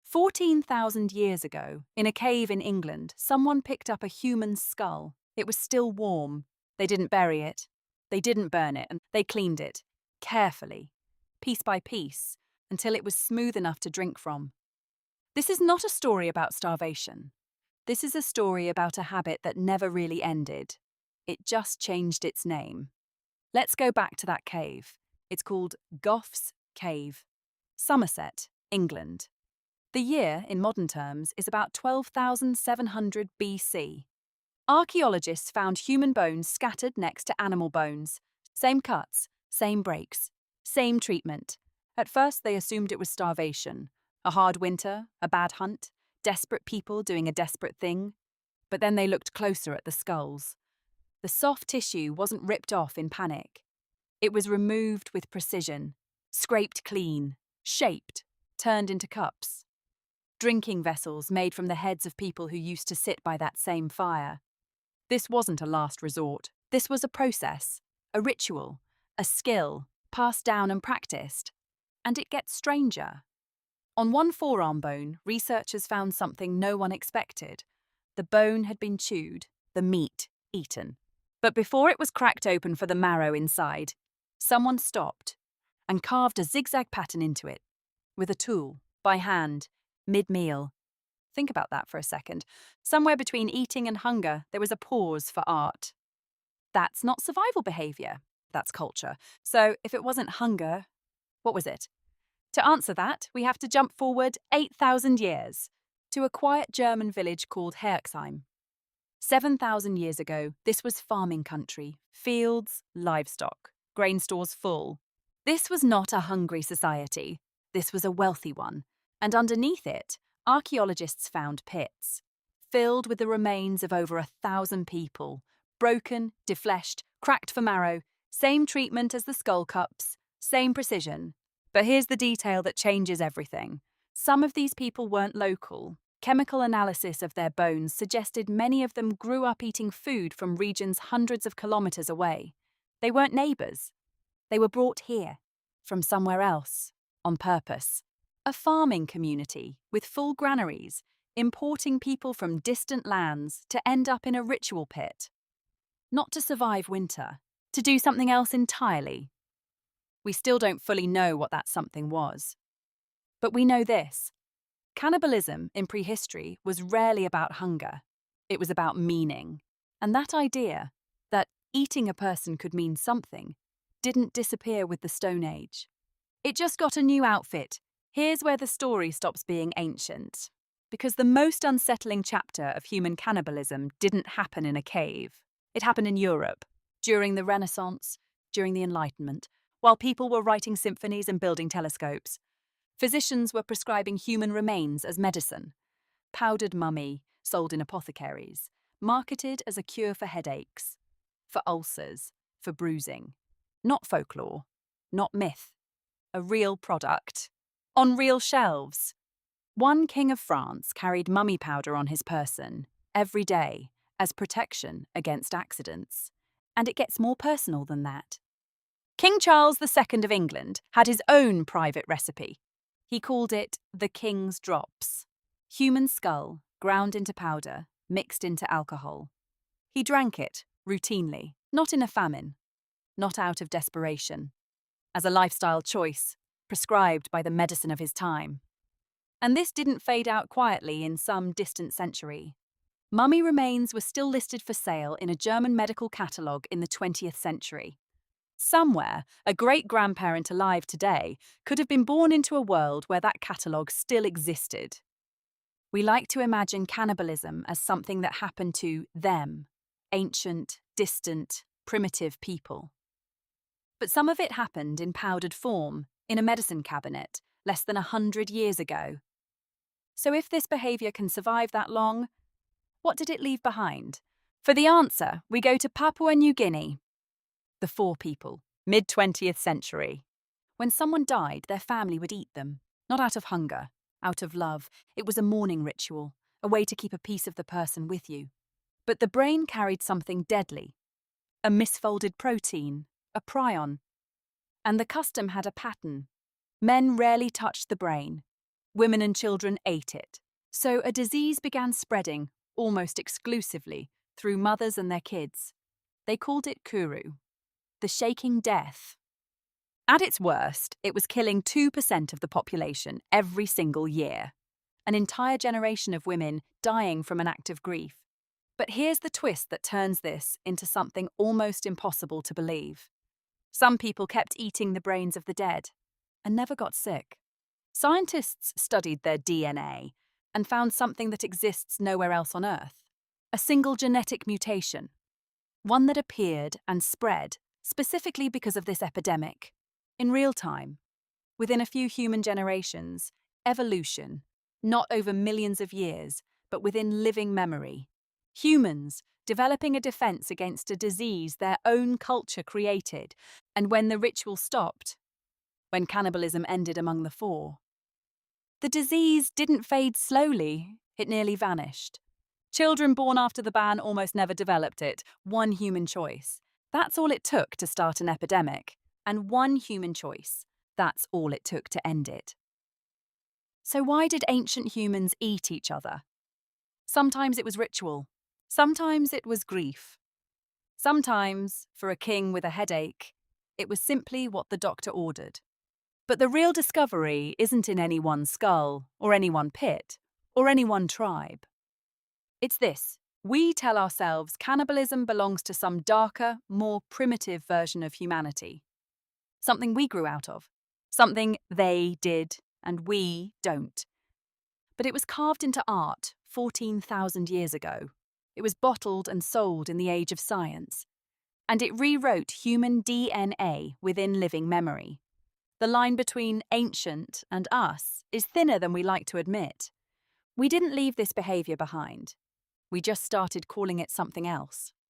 14,000 years ago, in a cave in England, someone picked up a human skull. It was still warm. They didn't bury it. They didn't burn it, and they cleaned it, carefully, piece by piece, until it was smooth enough to drink from. This is not a story about starvation. This is a story about a habit that never really ended. It just changed its name. Let's go back to that cave. It's called Gough's Cave, Somerset, England. The year, in modern terms, is about 12,700 BC. Archaeologists found human bones scattered next to animal bones. Same cuts, same breaks, same treatment. At first, they assumed it was starvation, a hard winter, a bad hunt, desperate people doing a desperate thing. But then they looked closer at the skulls. The soft tissue wasn't ripped off in panic. It was removed with precision, scraped clean, shaped, turned into cups. Drinking vessels made from the heads of people who used to sit by that same fire. This wasn't a last resort. This was a process, a ritual, a skill, passed down and practiced. And it gets stranger. On one forearm bone, researchers found something no one expected. The bone had been chewed, the meat eaten. But before it was cracked open for the marrow inside, someone stopped and carved a zigzag pattern into it, with a tool, by hand, mid-meal. Think about that for a second. Somewhere between eating and hunger, there was a pause for art. That's not survival behavior. That's culture. So if it wasn't hunger, what was it? To answer that, we have to jump forward 8,000 years to a quiet German village called Herxheim. 7,000 years ago, this was farming country, fields, livestock, grain stores full. This was not a hungry society. This was a wealthy one. And underneath it, archaeologists found pits, filled with the remains of over 1,000 people, broken, defleshed, cracked for marrow, same treatment as the skull cups, same precision. But here's the detail that changes everything. Some of these people weren't local. Chemical analysis of their bones suggested many of them grew up eating food from regions hundreds of kilometers away. They weren't neighbors. They were brought here, from somewhere else, on purpose. A farming community with full granaries, importing people from distant lands to end up in a ritual pit. Not to survive winter, to do something else entirely. We still don't fully know what that something was. But we know this. Cannibalism in prehistory was rarely about hunger. It was about meaning. And that idea, that eating a person could mean something, didn't disappear with the Stone Age. It just got a new outfit. Here's where the story stops being ancient. Because the most unsettling chapter of human cannibalism didn't happen in a cave. It happened in Europe, during the Renaissance, during the Enlightenment, while people were writing symphonies and building telescopes. Physicians were prescribing human remains as medicine. Powdered mummy, sold in apothecaries, marketed as a cure for headaches, for ulcers, for bruising. Not folklore, not myth. A real product. On real shelves. One king of France carried mummy powder on his person, every day, as protection against accidents. And it gets more personal than that. King Charles II of England had his own private recipe. He called it the King's Drops. Human skull, ground into powder, mixed into alcohol. He drank it, routinely, not in a famine, not out of desperation, as a lifestyle choice, prescribed by the medicine of his time. And this didn't fade out quietly in some distant century. Mummy remains were still listed for sale in a German medical catalogue in the 20th century. Somewhere, a great-grandparent alive today could have been born into a world where that catalogue still existed. We like to imagine cannibalism as something that happened to them, ancient, distant, primitive people. But some of it happened in powdered form, in a medicine cabinet, less than 100 years ago. So if this behaviour can survive that long, what did it leave behind? For the answer, we go to Papua New Guinea. The Four People, mid-20th century. When someone died, their family would eat them, not out of hunger, out of love. It was a mourning ritual, a way to keep a piece of the person with you. But the brain carried something deadly, a misfolded protein, a prion. And the custom had a pattern. Men rarely touched the brain. Women and children ate it. So a disease began spreading, almost exclusively, through mothers and their kids. They called it kuru, the shaking death. At its worst, it was killing 2% of the population every single year. An entire generation of women dying from an act of grief. But here's the twist that turns this into something almost impossible to believe. Some people kept eating the brains of the dead and never got sick. Scientists studied their DNA and found something that exists nowhere else on Earth. A single genetic mutation. One that appeared and spread specifically because of this epidemic. In real time. Within a few human generations. Evolution. Not over millions of years, but within living memory. Humans developing a defense against a disease their own culture created, and when the ritual stopped, when cannibalism ended among the four. The disease didn't fade slowly, it nearly vanished. Children born after the ban almost never developed it, one human choice. That's all it took to start an epidemic, and one human choice. That's all it took to end it. So why did ancient humans eat each other? Sometimes it was ritual. Sometimes it was grief. Sometimes, for a king with a headache, it was simply what the doctor ordered. But the real discovery isn't in any one skull, or any one pit, or any one tribe. It's this. We tell ourselves cannibalism belongs to some darker, more primitive version of humanity. Something we grew out of. Something they did, and we don't. But it was carved into art 14,000 years ago. It was bottled and sold in the age of science. And it rewrote human DNA within living memory. The line between ancient and us is thinner than we like to admit. We didn't leave this behavior behind. We just started calling it something else.